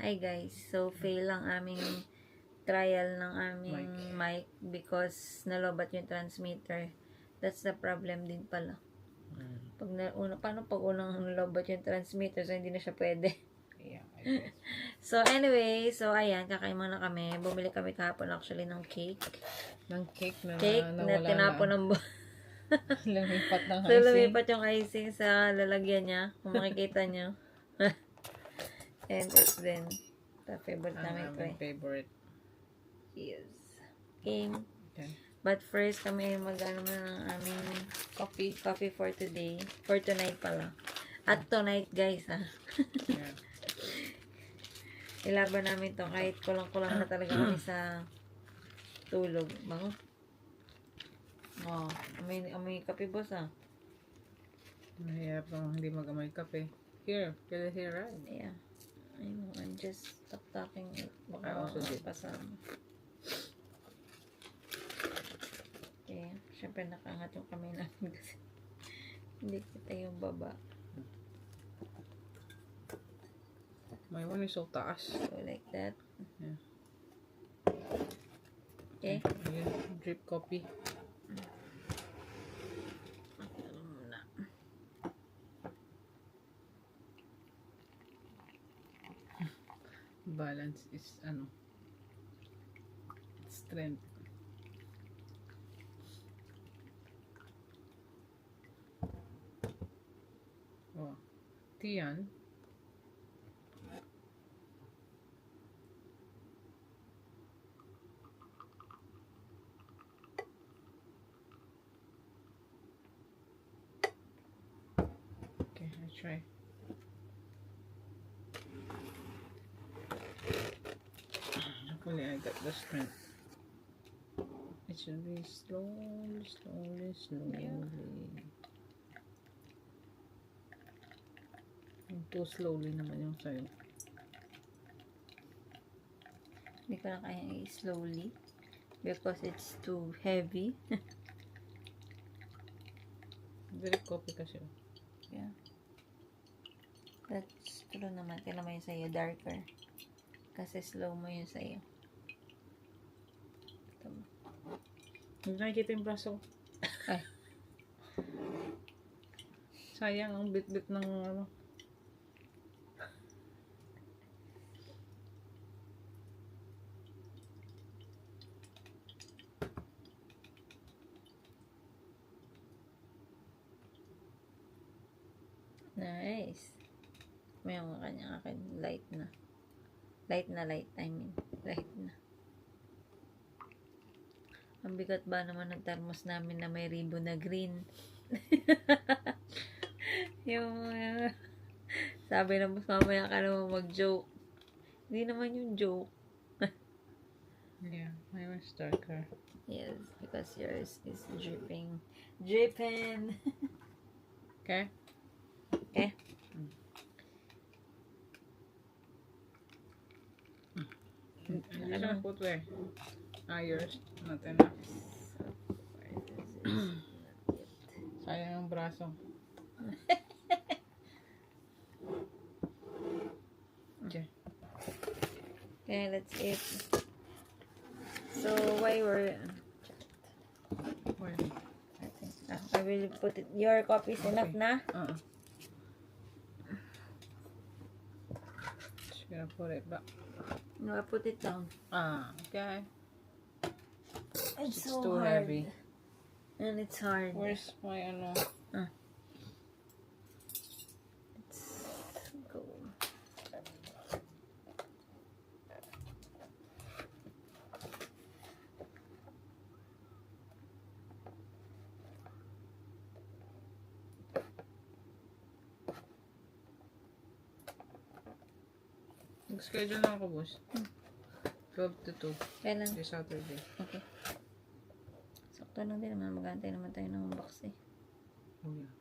Hi guys, so fail ang aming trial ng aming mic because nalobat yung transmitter. That's the problem din pala. Paano pag unang nalobat yung transmitter, so hindi na siya pwede. Yeah, I guess. So anyway, so ayan, kakain muna kami. Bumili kami kahapon actually ng cake. Ng cake na Na tinapon ng lumipat ng so, icing. lumipat yung icing sa lalagyan niya. Kung makikita niyo. And it's then the favorite namin ito eh. Favorite. Yes. Game. Okay. But first, kami mag-ano na ng aming coffee for today. For tonight pala. At tonight, guys, ha. Yeah. Ilaban namin to kahit kulang-kulang na talaga kami sa tulog. Bango. Oh, amoy kape, boss, ha. Mahirap lang hindi mag-amoy kape. Here, feel it here, right? Yeah. I know, I'm just talking it. I also did. Pasama. Okay. Siyempre, nakaangat yung kamay namin kasi hindi kita yung baba. My one is so taas. So, like that. Yeah. Okay. Ayan, drip coffee. Balance is strength. Oh, Tian. Okay, I try. Hopefully I got the strength. It should be slowly. Too slowly naman yung sayo. Hindi ko na kaya slowly because it's too heavy. Very coffee kasi. Yeah. That's true naman. Kailan mo yung sa'yo darker. Kasi slow mo yung sa'yo. Hindi nakikita yung braso. Ay. Sayang ang bit-bit ng Nice. May yung kanya akin. Light na. Light. I mean. Light na. Ang bigat ba naman ng thermos namin na may ribbon na green? Yung sabi na mas mamaya ka naman mag-joke. Hindi naman yung joke. yeah, mine was darker. Yes, because yours is dripping. Dripping! Okay? Okay? Hindi siya footwear. Yours. Not enough. Sayang ang braso. Okay. Okay, let's eat. So, why were... Well, I think, I will put it... Your coffee is enough na? Just gonna put it back. No, I put it down. Okay. It's It's so too hard. heavy. And it's hard. Where's my Let's go. Nag-schedule na ako, boss. 12 to 2. Kailan? This Saturday. Okay. Sakto lang din naman. Mag-antay naman tayo ng box eh. Oh, yeah.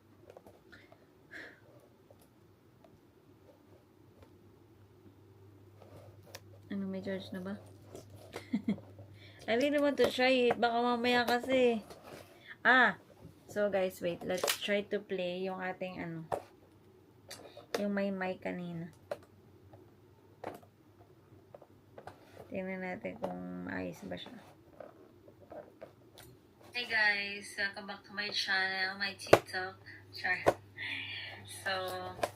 Ano, may charge na ba? I really want to try it. Baka mamaya kasi. So guys, wait. Let's try to play yung ating yung may mic kanina. Tingnan natin kung maayos ba siya. Hey guys, welcome back to my channel, my TikTok. Char. So,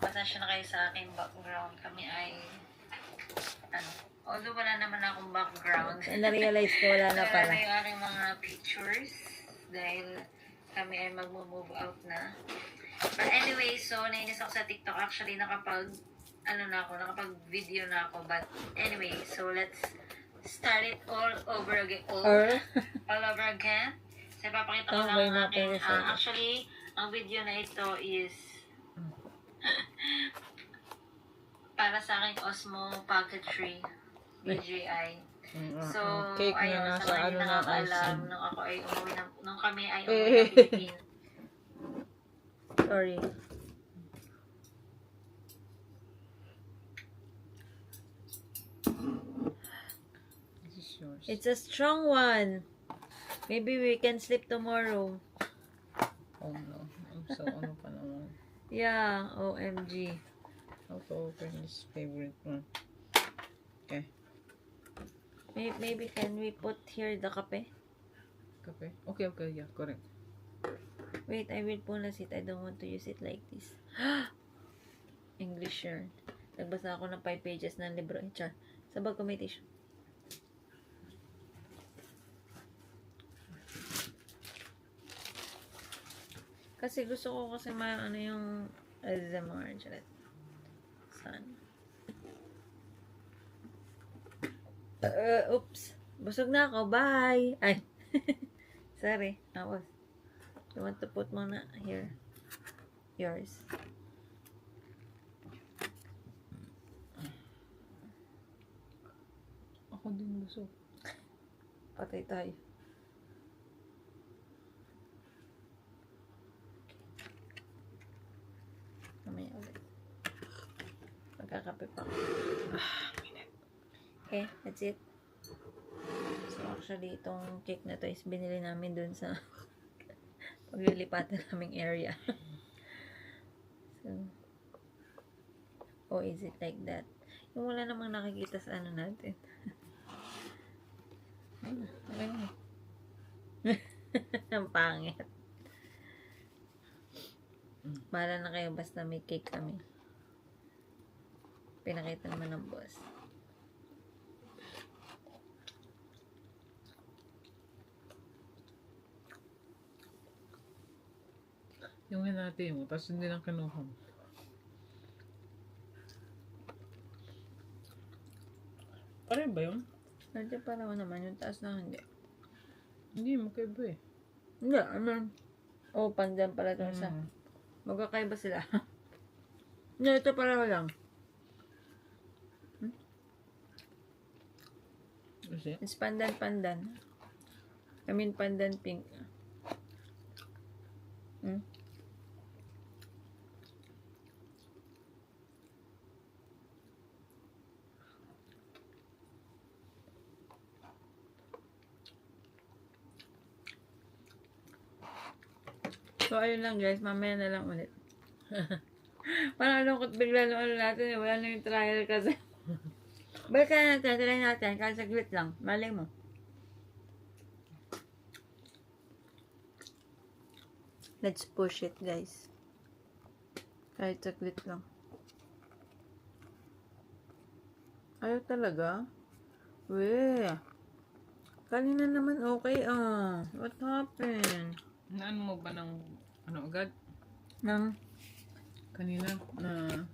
pasensya na kayo sa aking background. Kami ay, although wala naman akong background. Na-realize ko wala na pala. Wala yung aking mga pictures dahil kami ay mag-move out na. But anyway, so, nainis ako sa TikTok. Actually, nakapag-video na ako. But anyway, so let's start it all over again. All over again. So, ipapakita ko lang ang aking, actually, ang video na ito is para sa aking Osmo Packetry DJI. So, cake na ayun, nasa sa mga hindi nakakaalam, icing. nung kami ay umuwi ng Pilipinas. Sorry. This is yours. It's a strong one. Maybe we can sleep tomorrow. Oh no. So, ano pa naman? Yeah, OMG. How to open this favorite one? Okay. Maybe can we put here the kape? Kape? Okay, yeah, correct. Wait, I will punas it. I don't want to use it like this. English yarn. Nagbasa ako ng 5 pages ng libro. Char. Sabag ko may tissue. Kasi gusto ko kasi yung ASMR. Chalet. Sana. Oops. Busog na ako. Bye! Ay. Sorry. Awas. You want to put muna here. Yours. Ako din busog. Patay tayo. Mamaya ulit. Magkakape pa ako. Okay, that's it. So actually, itong cake na to is binili namin dun sa paglilipatan naming area. So, oh, is it like that? Yung wala namang nakikita sa ano natin. Okay na. Ang pangit. Bahala na kayo basta may cake kami. Pinakita naman ng boss. Yung hinati mo, tapos hindi lang kinuha mo. Pareho ba yun? Nandiyan pa naman yung taas na hindi. Hindi, magkaiba eh. Hindi, oh, pandan pala ito isa. Magkakaiba sila. Hindi, ito pareho lang. Kasi? It's pandan. I mean, pandan pink. So, ayun lang guys. Mamaya na lang ulit. Parang lungkot bigla nung natin. Wala na yung trial kasi. Balikan natin. Try natin. Kahit saglit lang. Malay mo. Let's push it guys. Kahit saglit lang. Ayaw talaga? Weh. Kanina naman okay What happened? Naan mo ba ng agad? Nang? Kanina na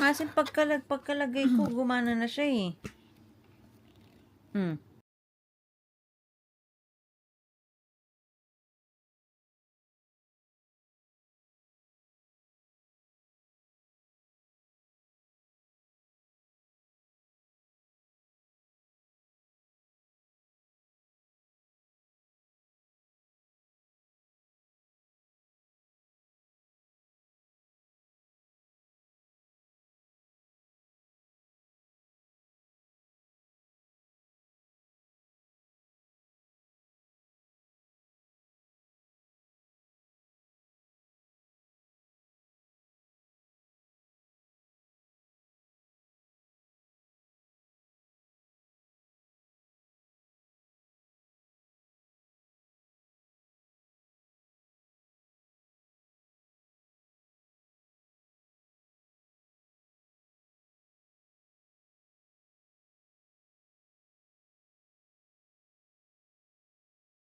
As in pagkalagay ko, gumana na siya eh.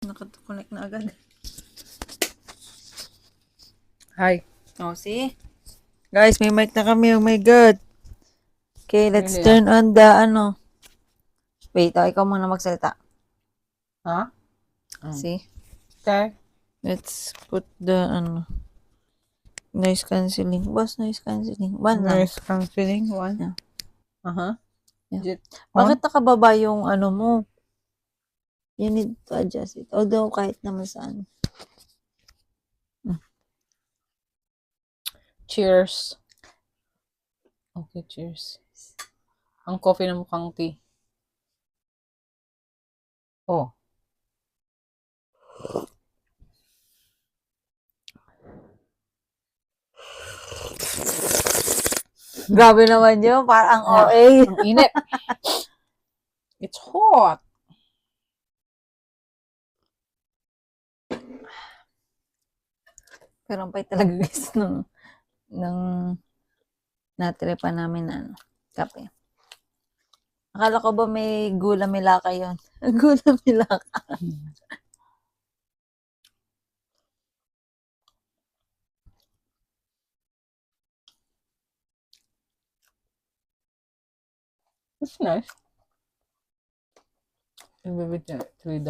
Naka-connect na agad. Hi. Oh, see? Guys, may mic na kami. Oh my God. Okay, let's Really, turn on the, ano. Wait, ikaw muna magsalita. Huh? See? Okay. Let's put the, noise cancelling. Boss, noise cancelling. One lang. Noise cancelling one. Yeah. Uh-huh. Yeah. Is it on? Bakit nakababa yung, mo? You need to adjust it. Although, kahit naman saan. Cheers. Okay, cheers. Ang coffee na mukhang tea. Oh. Grabe naman yun. Parang Ah, OA. ang init. It's hot. Pero ang pait talaga guys ng natiripa namin na kape. Akala ko ba may gula milaka yun? Gula milaka. It's nice. Ibibit niya $3.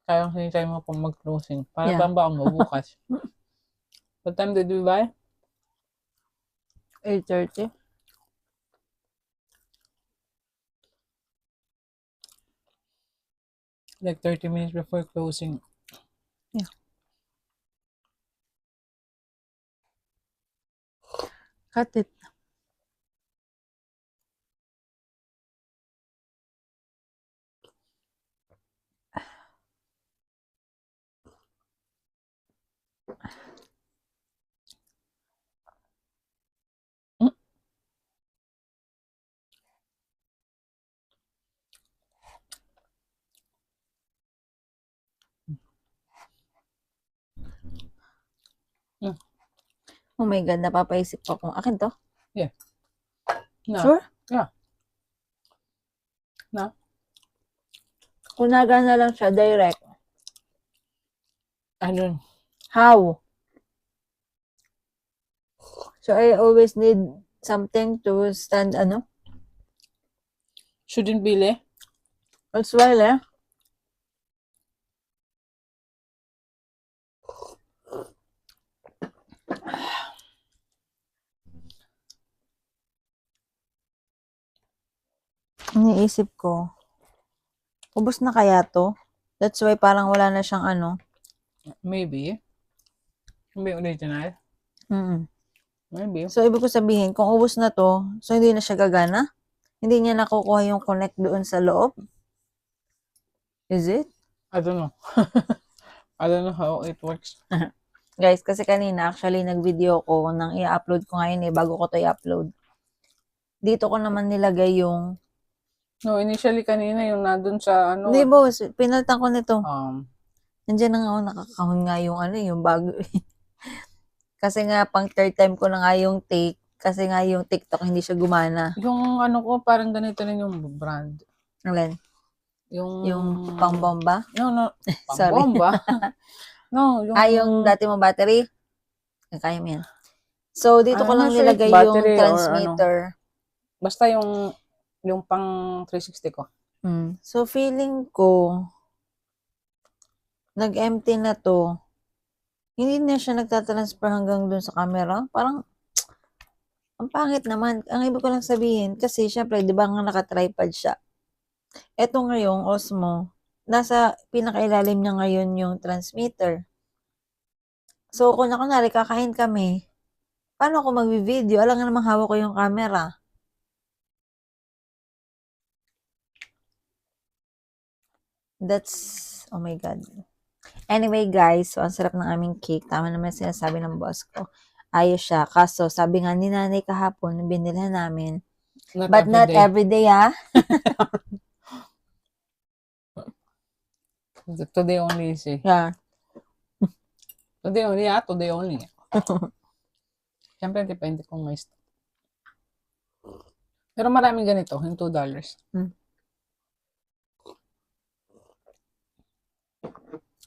Kaya hinintay mo pang mag-closing. Para Yeah. bang ba ang mabukas? What time did we buy? 8:30. Like 30 minutes before closing. Yeah. Cut it. Oh my God, napapaisip ko kung akin to. Yeah. No. Sure? Yeah. No. Kung nagana lang siya, direct. I don't. How? So, I always need something to stand, Shouldn't be le. That's why, iniisip ko, ubos na kaya to? That's why parang wala na siyang Maybe. Maybe original. Maybe. So, ibig ko sabihin, kung ubos na to, so hindi na siya gagana? Hindi niya nakukuha yung connect doon sa loob? Is it? I don't know. I don't know how it works. Guys, kasi kanina, actually, nag-video ko nang i-upload ko ngayon bago ko to i-upload. Dito ko naman nilagay yung... No, initially kanina yung nandun sa Hindi, boss. Pinalitan ko nito. Nandiyan na nga ako, nakakahon nga yung bago. Kasi nga, pang third time ko na nga yung take. Kasi nga yung TikTok, hindi siya gumana. Yung ko, parang ganito rin yung brand. Alin? Yung pang-bomba? No. Sorry. Pang-bomba? No, yung... yung dati mong battery? Kaya mo yan. So, dito ko lang nilagay yung transmitter. Basta yung pang 360 ko. So, feeling ko, nag-empty na to. Hindi na siya nagtatransfer hanggang dun sa camera. Parang, ang pangit naman. Ang ibig ko lang sabihin, kasi syempre, di ba nga naka-tripod siya. Eto ngayong Osmo, nasa pinakailalim niya ngayon yung transmitter. So, kung kunwari kakain kami, paano ako mag-video? Alam nga namang hawak ko yung camera. That's, oh my God. Anyway, guys, so ang sarap ng aming cake. Tama naman sinasabi ng boss ko. Ayos siya. Kaso, sabi nga ni nanay kahapon, binilhan namin. But not every day, ha? Today only, see. Yeah. Today only, today only. Siyempre, depende kung may stock. Pero maraming ganito, yung $2.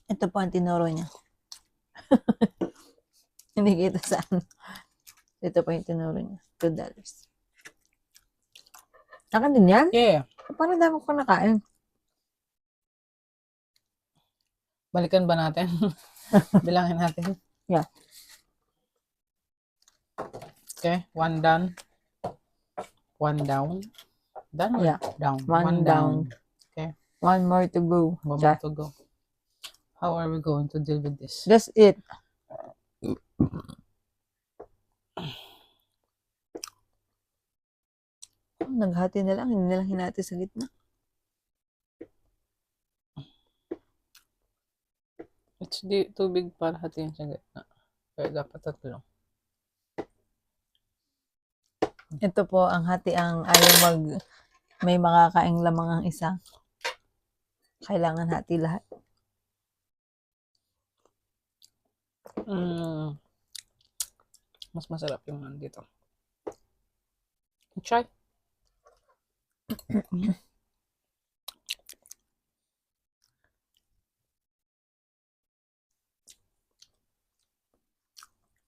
Ito po ang tinuro niya. Hindi kita sa ano. Ito po yung tinuro niya. $2. Akin din yan? Yeah. Parang dami ko nakain. Balikan ba natin? Bilangin natin. Yeah. Okay, 1 done. 1 down. Done or Yeah. down? 1 down. Okay. 1 more to go. 1 Siya. more to go. How are we going to deal with this? That's it. Naghati na lang. Hindi na lang hinati sa gitna. It's too big para hatiin sa gitna. Kaya dapat tatlo. Ito po ang hati ang ayaw may makakaing lamang ang isa. Kailangan hati lahat. Mas masarap yung nandito. Try.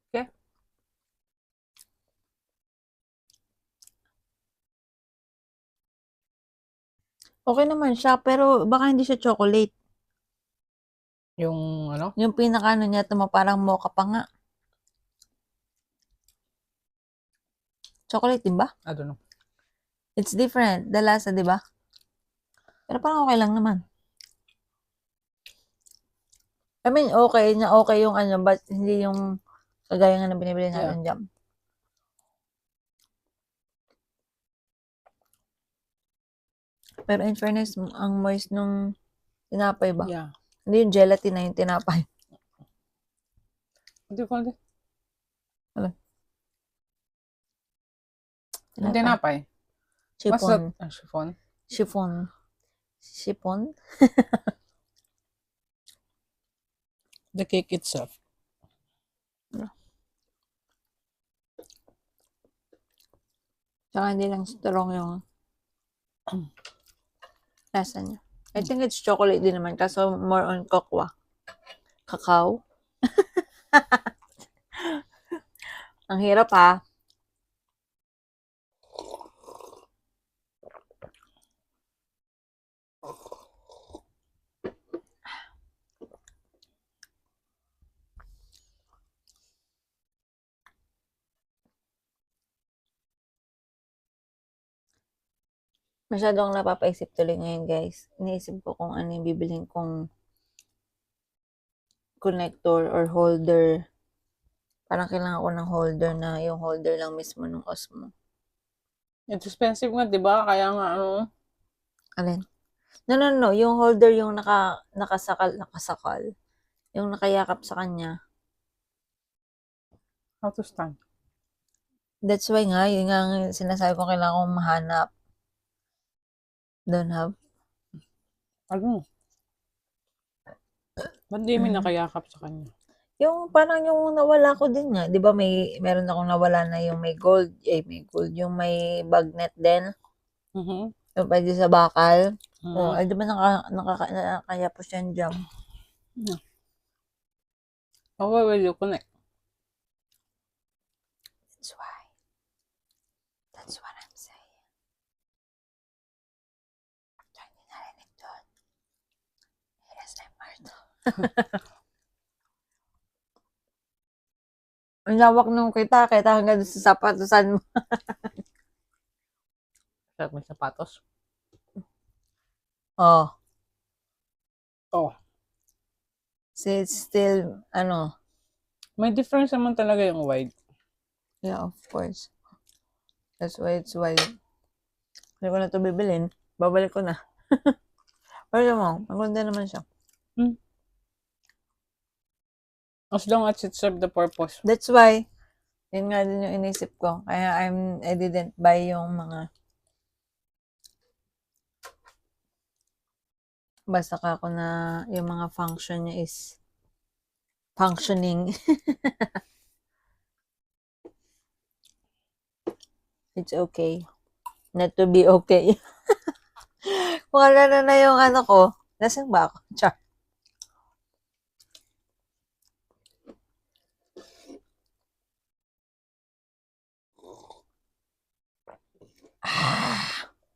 Okay. Okay naman siya, pero baka hindi siya chocolate. Yung ano? Yung pinaka ano niya, parang mocha pa nga. Chocolate din ba? I don't know. It's different. The lasa, di ba? Pero parang okay lang naman. I mean, okay yung ano, but hindi yung kagaya nga ng binibili natin jam. Pero in fairness, ang moist nung tinapay ba? Yeah. Hindi yung gelatin na yung tinapay. What do you call it? Ano? Yung tinapay. What's Chiffon. that? Chiffon? Chiffon. Chiffon? The cake itself. Tsaka hindi lang strong yung lasa niya. I think it's chocolate din naman, kaso more on cocoa. Cacao. Ang hirap ha. Masyadong napapaisip tuloy ngayon, guys. Iniisip ko kung ano yung bibilhin kong connector or holder. Parang kailangan ko ng holder na yung holder lang mismo ng Osmo. It's expensive nga, di ba? Kaya nga, ano? Alin? No. Yung holder yung nakasakal. Yung nakayakap sa kanya. How to stand? That's why nga, yun nga ang sinasabi ko, kailangan kong mahanap. Don't have. Ano? Ba't di may nakayakap sa kanya? Yung parang yung nawala ko din nga. Di ba meron akong nawala na yung may gold. Yung may bagnet din. Yung pwede sa bakal. Oh, ay di ba nakayapos yan jam? Oh, where will you connect? That's what I'm saying. Actually, hindi narinig doon. ASMR to. Ang lawak nung kita hanggang sa sapatusan mo. Sarap may sapatos. Oh. Oh. So it's still, May difference naman talaga yung wide. yeah, of course. That's why it's wide. Hindi ko na ito bibilin. Babalik ko na. Pero mo, maganda naman siya. As long as it serve the purpose. That's why, yun nga din yung inisip ko. Kaya I didn't buy yung mga basta ka ako na yung mga function niya is functioning. It's okay. Not to be okay. Kung ano na yung ano ko, lasing ba ako? Char.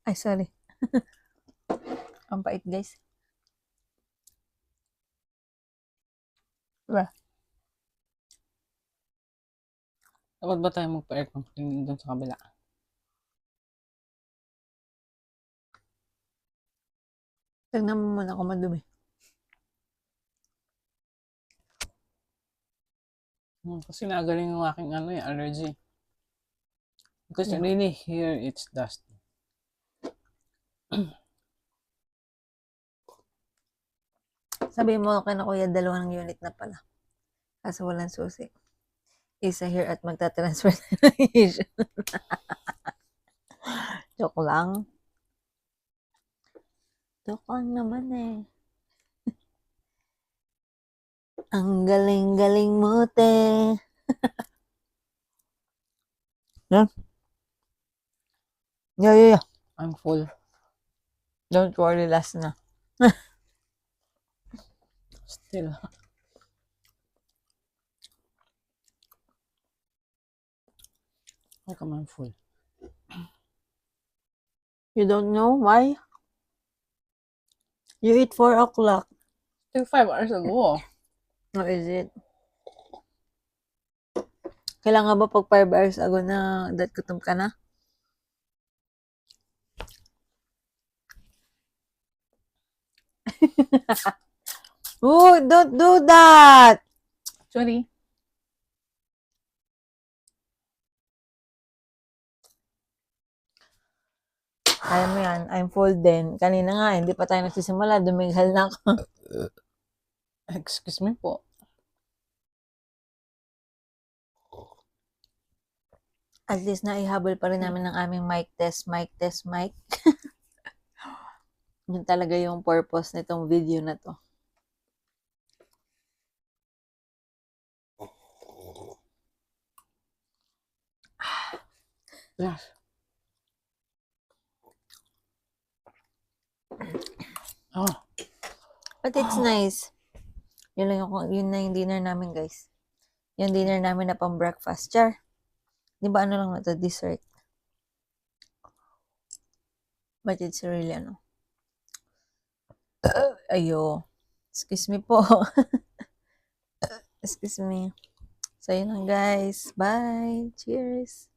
Ay, sorry. Ang pait, guys. Diba? Dapat ba tayo magpa-aircon cleaning doon sa kabila? Tignan mo muna kung madumi. Kasi nagaling yung aking allergy. Because Yeah. really here it's dusty. Sabi mo kay na kuya, 2 unit na pala. Kaso walang susi. Isa here at magta-transfer na issue. Joke lang. Joke lang naman eh. Ang galing-galing mo, te. Yeah. Yeah. I'm full. Don't worry, last na. Still. How come I'm full? You don't know why? You eat 4 o'clock. Still 5 hours ago. Or is it? Kailangan ba pag 5 hours ago na gutom ka na? Oh, don't do that! Sorry. Kaya mo yan. I'm full din. Kanina nga, hindi pa tayo nagsisimula. Dumighal na ako. Excuse me po. At least naihabol pa rin namin ng aming mic test. Yun talaga yung purpose nitong video na to. Yes. Oh. But it's nice. Yun na yung dinner namin, guys. Yung dinner namin na pang breakfast. Char. Di ba ano lang na to? Dessert. But it's really ayo. Excuse me po. Excuse me. So, yun lang, guys. Bye. Cheers.